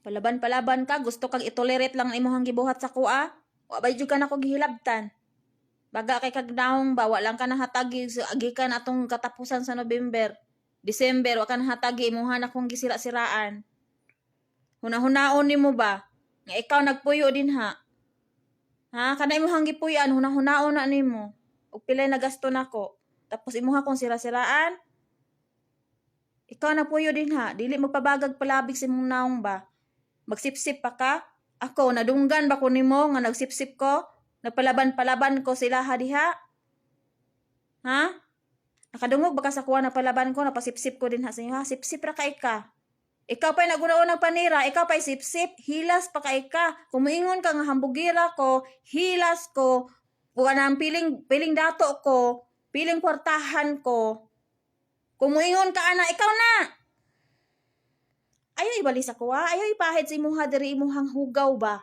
Palaban-palaban ka, gusto kang itolerate lang imong gibuhat sa kuha. Wa bay jud ka nako gihilabtan. Baga kay kagdaong ba, walang ka nahatagi gikan atong katapusan sa November. December, wa ka nahatagi imuha na kong gisira-siraan. Hunahunaon nimo ba? Nga ikaw nagpuyo din ha. Ha? Kana imuhang gipuyan, hunahunaon na nimo. Ug pilay na gasto nako. Tapos imuha kong sira-siraan. Ikaw na puyo din ha. Dili magpabagag palabig sa imong naong ba? Magsipsip pa ka? Ako, nadunggan ba ko nimo nga nagsipsip ko? Nagpalaban-palaban ko sila ha diha? Ha? Nakadungog baka sa kuha na palaban ko, napasipsip ko din ha sa inyo ha? Sipsip ra ka ika. Ikaw pa'y nagunaunang panira, ikaw pa'y sipsip, hilas pa ka ika. Kung muingon ka nga hambugira ko, hilas ko, wala nang piling dato ko, piling kwartahan ko. Kung muingon ka ana, ikaw na. Ayaw ibali sa kuha, ayaw ipahid sa imuha diri imuhang hugaw ba?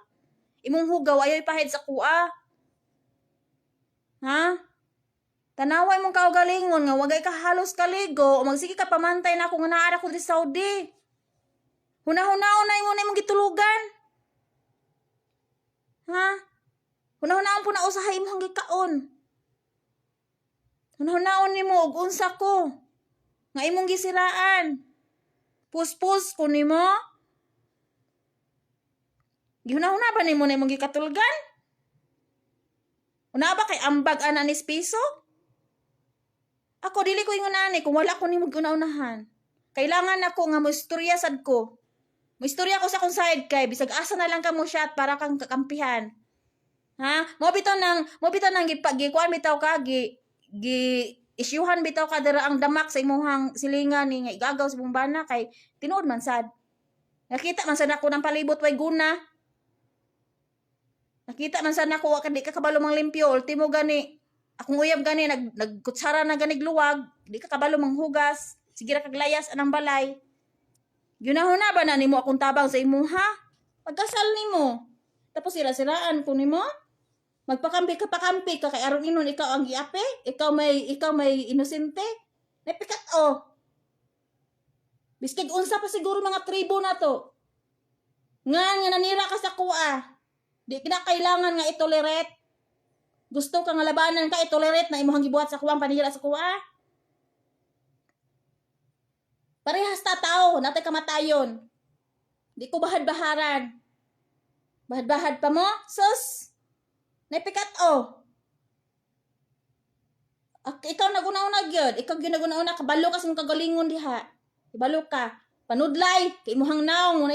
Imong hugaw, ayaw ipahid sa kuha. Ha? Tanaway mong kaugalingon nga wagay ka halos kaligo o magsige ka pamantay na ako nga naara ko di Saudi. Hunahunaon na imong gitulugan. Ha? Hunahunaon po na usahay imong gikaon. Hunahunaon nimo og unsa ko nga imong gisiraan. Puspus ko nimo. Gihunahuna ba nimo na imong gikatulgan? Una ba kay ambag ana ni piso? Ako dili ko ingon ani kung wala ko nimo guna-unahan. Kailangan ako nga moistorya sad ko. Moistorya ko sa kong side kay bisag asa na lang ka mo shot para kang kakampihan. Ha? Mo bitaw nang gipagikuan bitaw ka gi isyuhan bitaw ka dira ang damak sa imuhang silingan ni nga igagaw sa bumbana kay tinuod man sad. Nakita man sad ako ng palibot way guna. Nakita man sad nako wa ka di ka kabalo mang limpyo ultimo gani akong uyab gani nagkutsara na ganig luwag, di ka kabalo mang hugas. Sige ra kag layas anang balay. Ginahuna ba na nimo akong tabang sa imuha? Pagkasal nimo. Tapos sira-siraan ko nimo. Magpakampi ka kay aron inon ikaw ang giape, ikaw may inosente. Napikat Biskig unsa pa siguro mga tribo na to. Nga nanira ka sa kuha. Di kina kailangan nga itolerate. Gusto ka nga labanan ka itolerate na imong gibuhat sa kuwang panira sa kuha. Parehas ta tao, natay kamatayon. Di ko bahad-baharan. Bahad-bahad pa mo? Sus! Napikat ikaw naguna-una gyud. Ikaw gyud naguna-una kabalo ka sa kagalingon diha. Ibalo ka. Panudlay kay imuhang naong